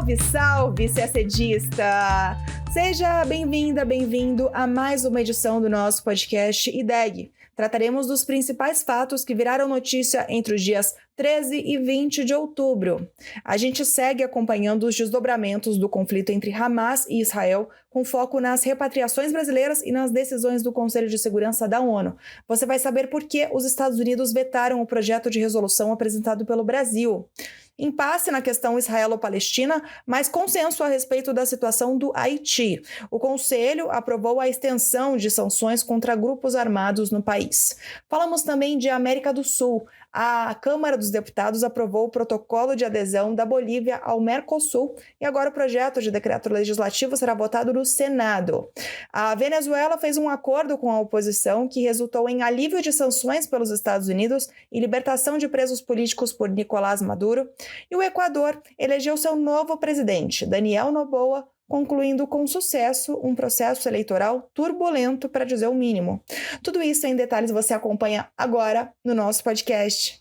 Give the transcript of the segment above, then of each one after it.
Salve, salve, CACDista! Seja bem-vinda, bem-vindo a mais uma edição do nosso podcast IDEG. Trataremos dos principais fatos que viraram notícia entre os dias 13 e 20 de outubro. A gente segue acompanhando os desdobramentos do conflito entre Hamas e Israel, com foco nas repatriações brasileiras e nas decisões do Conselho de Segurança da ONU. Você vai saber por que os Estados Unidos vetaram o projeto de resolução apresentado pelo Brasil. Impasse na questão israelo-palestina, mas consenso a respeito da situação do Haiti. O Conselho aprovou a extensão de sanções contra grupos armados no país. Falamos também de América do Sul. A Câmara dos Deputados aprovou o protocolo de adesão da Bolívia ao Mercosul e agora o projeto de decreto legislativo será votado no Senado. A Venezuela fez um acordo com a oposição que resultou em alívio de sanções pelos Estados Unidos e libertação de presos políticos por Nicolás Maduro. E o Equador elegeu seu novo presidente, Daniel Noboa, concluindo com sucesso um processo eleitoral turbulento, para dizer o mínimo. Tudo isso em detalhes você acompanha agora no nosso podcast.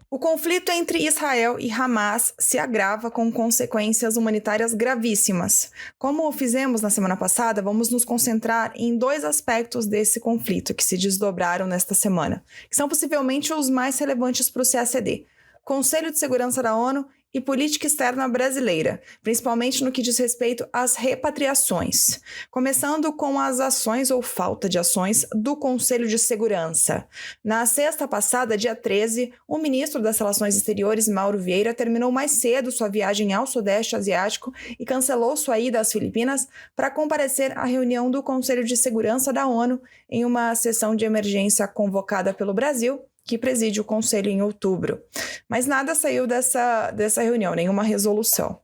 O conflito entre Israel e Hamas se agrava com consequências humanitárias gravíssimas. Como fizemos na semana passada, vamos nos concentrar em dois aspectos desse conflito que se desdobraram nesta semana, que são possivelmente os mais relevantes para o CACD: Conselho de Segurança da ONU e política externa brasileira, principalmente no que diz respeito às repatriações. Começando com as ações ou falta de ações do Conselho de Segurança. Na sexta passada, dia 13, o ministro das Relações Exteriores, Mauro Vieira, terminou mais cedo sua viagem ao Sudeste Asiático e cancelou sua ida às Filipinas para comparecer à reunião do Conselho de Segurança da ONU em uma sessão de emergência convocada pelo Brasil, que preside o Conselho em outubro. Mas nada saiu dessa reunião, nenhuma resolução.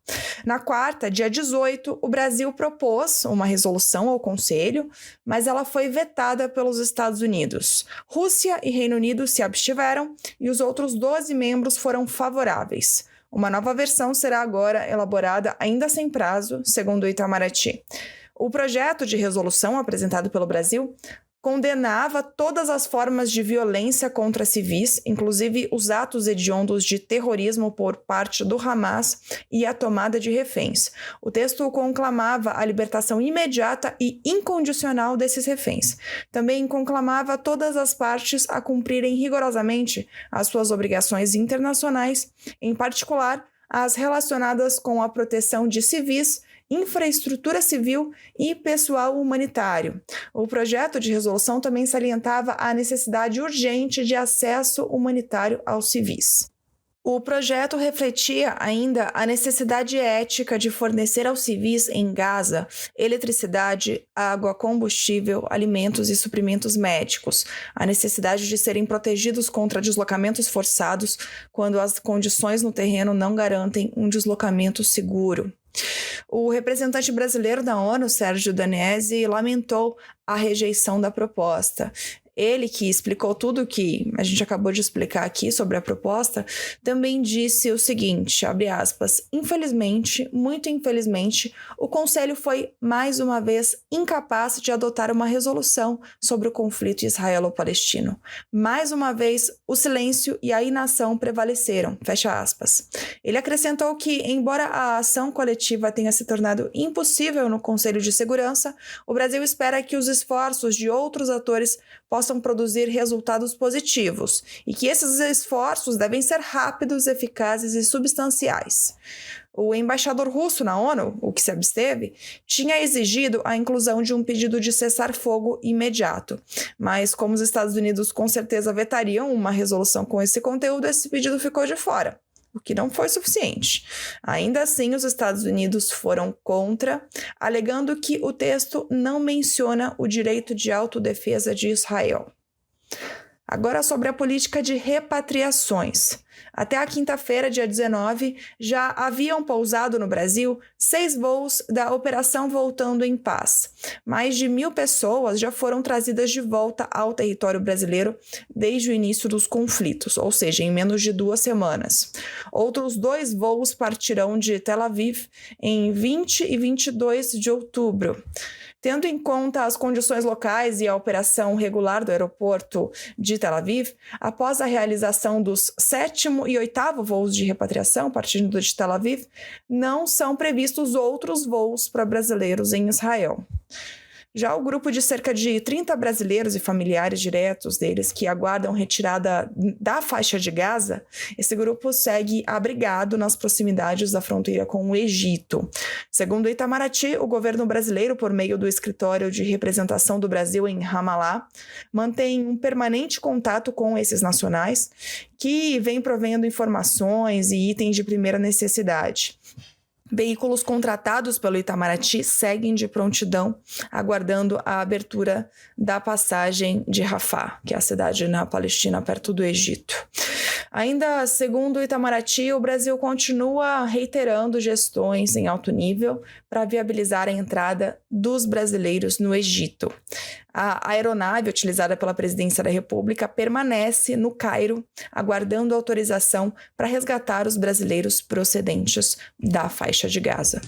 Na quarta, dia 18, o Brasil propôs uma resolução ao Conselho, mas ela foi vetada pelos Estados Unidos. Rússia e Reino Unido se abstiveram e os outros 12 membros foram favoráveis. Uma nova versão será agora elaborada ainda sem prazo, segundo o Itamaraty. O projeto de resolução apresentado pelo Brasil condenava todas as formas de violência contra civis, inclusive os atos hediondos de terrorismo por parte do Hamas e a tomada de reféns. O texto conclamava a libertação imediata e incondicional desses reféns. Também conclamava todas as partes a cumprirem rigorosamente as suas obrigações internacionais, em particular as relacionadas com a proteção de civis, infraestrutura civil e pessoal humanitário. O projeto de resolução também salientava a necessidade urgente de acesso humanitário aos civis. O projeto refletia ainda a necessidade ética de fornecer aos civis em Gaza eletricidade, água, combustível, alimentos e suprimentos médicos, a necessidade de serem protegidos contra deslocamentos forçados quando as condições no terreno não garantem um deslocamento seguro. O representante brasileiro da ONU, Sérgio Danesi, lamentou a rejeição da proposta. Ele, que explicou tudo o que a gente acabou de explicar aqui sobre a proposta, também disse o seguinte, abre aspas, infelizmente, muito infelizmente, o Conselho foi mais uma vez incapaz de adotar uma resolução sobre o conflito israelo-palestino. Mais uma vez, o silêncio e a inação prevaleceram, fecha aspas. Ele acrescentou que, embora a ação coletiva tenha se tornado impossível no Conselho de Segurança, o Brasil espera que os esforços de outros atores possam produzir resultados positivos e que esses esforços devem ser rápidos, eficazes e substanciais. O embaixador russo na ONU, o que se absteve, tinha exigido a inclusão de um pedido de cessar-fogo imediato. Mas como os Estados Unidos com certeza vetariam uma resolução com esse conteúdo, esse pedido ficou de fora, o que não foi suficiente. Ainda assim, os Estados Unidos foram contra, alegando que o texto não menciona o direito de autodefesa de Israel. Agora sobre a política de repatriações. Até a quinta-feira, dia 19, já haviam pousado no Brasil 6 voos da Operação Voltando em Paz. Mais de 1.000 pessoas já foram trazidas de volta ao território brasileiro desde o início dos conflitos, ou seja, em menos de 2 semanas. Outros 2 voos partirão de Tel Aviv em 20 e 22 de outubro. Tendo em conta as condições locais e a operação regular do aeroporto de Tel Aviv, após a realização dos 7º e 8º voos de repatriação partindo de Tel Aviv, não são previstos outros voos para brasileiros em Israel. Já o grupo de cerca de 30 brasileiros e familiares diretos deles que aguardam retirada da faixa de Gaza, esse grupo segue abrigado nas proximidades da fronteira com o Egito. Segundo o Itamaraty, o governo brasileiro, por meio do Escritório de Representação do Brasil em Ramallah, mantém um permanente contato com esses nacionais, que vem provendo informações e itens de primeira necessidade. Veículos contratados pelo Itamaraty seguem de prontidão, aguardando a abertura da passagem de Rafah, que é a cidade na Palestina, perto do Egito. Ainda segundo o Itamaraty, o Brasil continua reiterando gestões em alto nível para viabilizar a entrada dos brasileiros no Egito. A aeronave utilizada pela Presidência da República permanece no Cairo, aguardando autorização para resgatar os brasileiros procedentes da faixa de Gaza.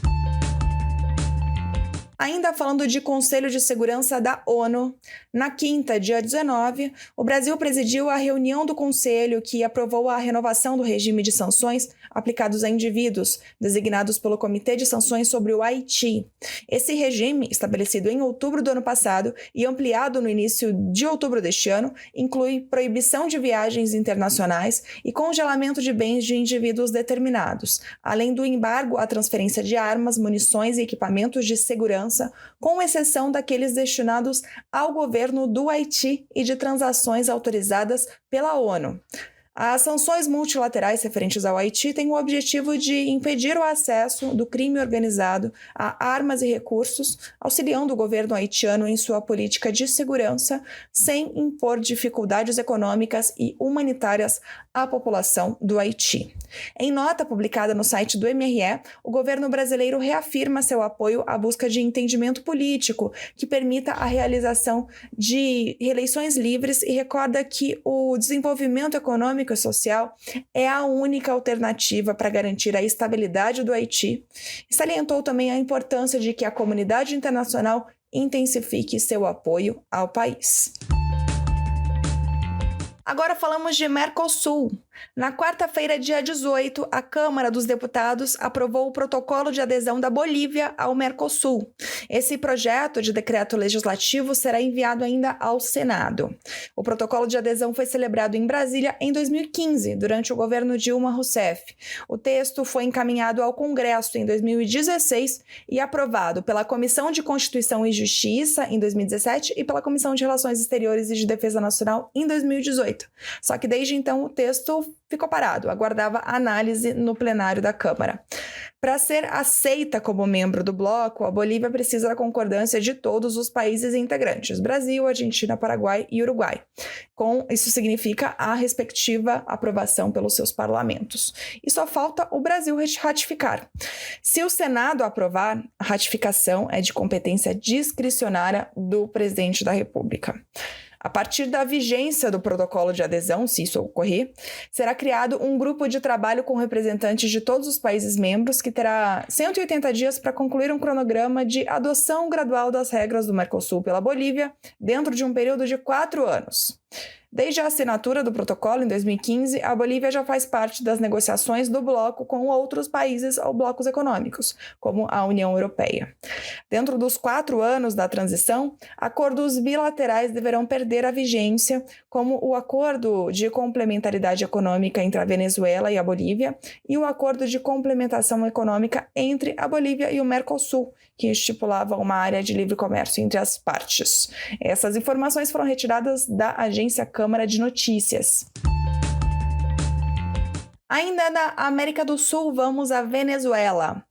Ainda falando de Conselho de Segurança da ONU, na quinta, dia 19, o Brasil presidiu a reunião do Conselho que aprovou a renovação do regime de sanções aplicados a indivíduos designados pelo Comitê de Sanções sobre o Haiti. Esse regime, estabelecido em outubro do ano passado e ampliado no início de outubro deste ano, inclui proibição de viagens internacionais e congelamento de bens de indivíduos determinados, além do embargo à transferência de armas, munições e equipamentos de segurança, com exceção daqueles destinados ao governo do Haiti e de transações autorizadas pela ONU. As sanções multilaterais referentes ao Haiti têm o objetivo de impedir o acesso do crime organizado a armas e recursos, auxiliando o governo haitiano em sua política de segurança, sem impor dificuldades econômicas e humanitárias à população do Haiti. Em nota publicada no site do MRE, o governo brasileiro reafirma seu apoio à busca de entendimento político que permita a realização de eleições livres e recorda que o desenvolvimento econômico e social é a única alternativa para garantir a estabilidade do Haiti e salientou também a importância de que a comunidade internacional intensifique seu apoio ao país. Agora falamos de Mercosul. Na quarta-feira, dia 18, a Câmara dos Deputados aprovou o protocolo de adesão da Bolívia ao Mercosul. Esse projeto de decreto legislativo será enviado ainda ao Senado. O protocolo de adesão foi celebrado em Brasília em 2015, durante o governo Dilma Rousseff. O texto foi encaminhado ao Congresso em 2016 e aprovado pela Comissão de Constituição e Justiça em 2017 e pela Comissão de Relações Exteriores e de Defesa Nacional em 2018. Só que desde então o texto ficou parado, aguardava análise no plenário da Câmara. Para ser aceita como membro do bloco, a Bolívia precisa da concordância de todos os países integrantes, Brasil, Argentina, Paraguai e Uruguai. Isso significa a respectiva aprovação pelos seus parlamentos. E só falta o Brasil ratificar. Se o Senado aprovar, a ratificação é de competência discricionária do presidente da República. A partir da vigência do protocolo de adesão, se isso ocorrer, será criado um grupo de trabalho com representantes de todos os países membros que terá 180 dias para concluir um cronograma de adoção gradual das regras do Mercosul pela Bolívia dentro de um período de 4 anos. Desde a assinatura do protocolo em 2015, a Bolívia já faz parte das negociações do bloco com outros países ou blocos econômicos, como a União Europeia. Dentro dos 4 anos da transição, acordos bilaterais deverão perder a vigência, como o Acordo de Complementaridade Econômica entre a Venezuela e a Bolívia e o Acordo de Complementação Econômica entre a Bolívia e o Mercosul, que estipulava uma área de livre comércio entre as partes. Essas informações foram retiradas da agência Câmara de Notícias. Ainda na América do Sul, vamos à Venezuela.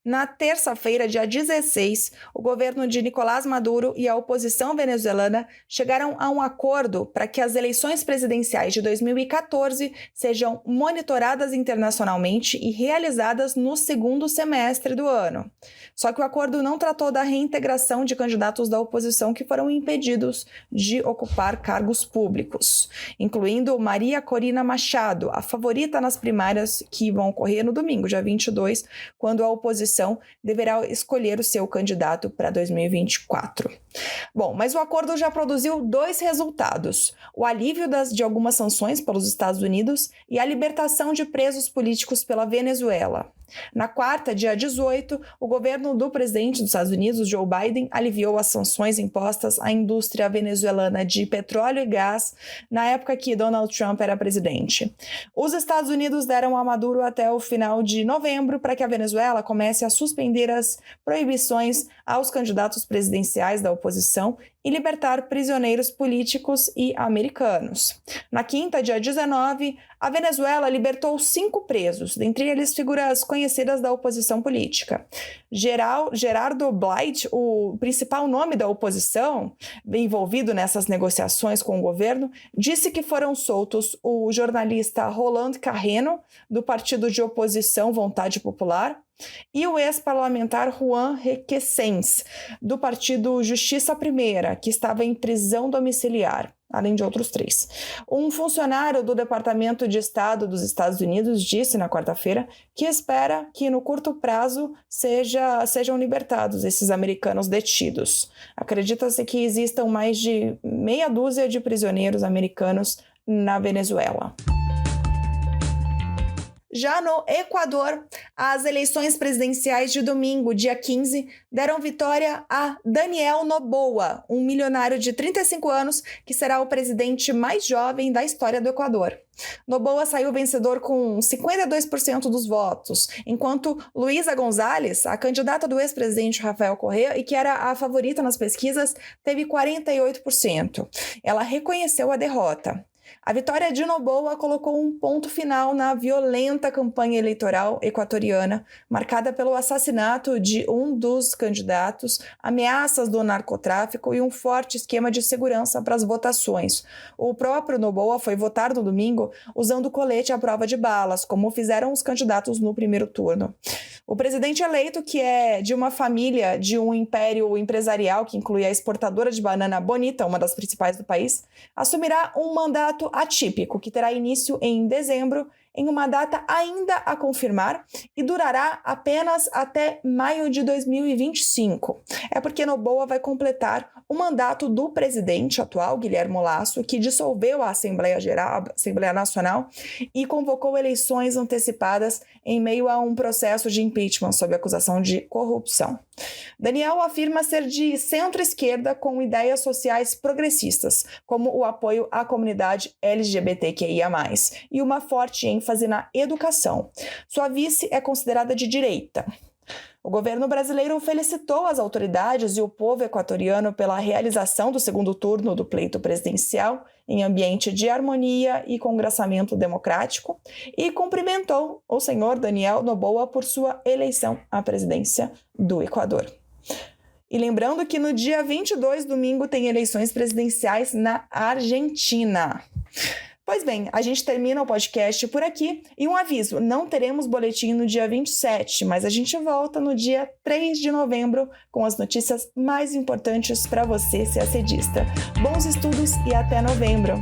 Na terça-feira, dia 16, o governo de Nicolás Maduro e a oposição venezuelana chegaram a um acordo para que as eleições presidenciais de 2014 sejam monitoradas internacionalmente e realizadas no segundo semestre do ano. Só que o acordo não tratou da reintegração de candidatos da oposição que foram impedidos de ocupar cargos públicos, incluindo Maria Corina Machado, a favorita nas primárias que vão ocorrer no domingo, dia 22, quando a oposição oposição deverá escolher o seu candidato para 2024. Bom, mas o acordo já produziu 2 resultados: o alívio de algumas sanções pelos Estados Unidos e a libertação de presos políticos pela Venezuela. Na quarta, dia 18, o governo do presidente dos Estados Unidos, Joe Biden, aliviou as sanções impostas à indústria venezuelana de petróleo e gás na época que Donald Trump era presidente. Os Estados Unidos deram a Maduro até o final de novembro para que a Venezuela comece a suspender as proibições aos candidatos presidenciais da oposição e libertar prisioneiros políticos e americanos. Na quinta, dia 19, a Venezuela libertou 5 presos, dentre eles figuras conhecidas da oposição política. Gerardo Blight, o principal nome da oposição envolvido nessas negociações com o governo, disse que foram soltos o jornalista Roland Carreno, do partido de oposição Vontade Popular, e o ex-parlamentar Juan Requesens, do partido Justiça Primeira, que estava em prisão domiciliar, além de outros 3. Um funcionário do Departamento de Estado dos Estados Unidos disse na quarta-feira que espera que no curto prazo sejam libertados esses americanos detidos. Acredita-se que existam mais de meia dúzia de prisioneiros americanos na Venezuela. Já no Equador, as eleições presidenciais de domingo, dia 15, deram vitória a Daniel Noboa, um milionário de 35 anos que será o presidente mais jovem da história do Equador. Noboa saiu vencedor com 52% dos votos, enquanto Luísa González, a candidata do ex-presidente Rafael Correa e que era a favorita nas pesquisas, teve 48%. Ela reconheceu a derrota. A vitória de Noboa colocou um ponto final na violenta campanha eleitoral equatoriana, marcada pelo assassinato de um dos candidatos, ameaças do narcotráfico e um forte esquema de segurança para as votações. O próprio Noboa foi votar no domingo usando colete à prova de balas, como fizeram os candidatos no primeiro turno. O presidente eleito, que é de uma família de um império empresarial que inclui a exportadora de banana Bonita, uma das principais do país, assumirá um mandato atípico que terá início em dezembro, em uma data ainda a confirmar, e durará apenas até maio de 2025. É porque Noboa vai completar o mandato do presidente atual, Guilherme Lasso, que dissolveu a Assembleia Nacional e convocou eleições antecipadas em meio a um processo de impeachment sob acusação de corrupção. Daniel afirma ser de centro-esquerda com ideias sociais progressistas, como o apoio à comunidade LGBTQIA+, e uma forte ênfase na educação. Sua vice é considerada de direita. O governo brasileiro felicitou as autoridades e o povo equatoriano pela realização do segundo turno do pleito presidencial em ambiente de harmonia e congraçamento democrático e cumprimentou o senhor Daniel Noboa por sua eleição à presidência do Equador. E lembrando que no dia 22, domingo, tem eleições presidenciais na Argentina. Pois bem, a gente termina o podcast por aqui e um aviso, não teremos boletim no dia 27, mas a gente volta no dia 3 de novembro com as notícias mais importantes para você, CACDista. Bons estudos e até novembro!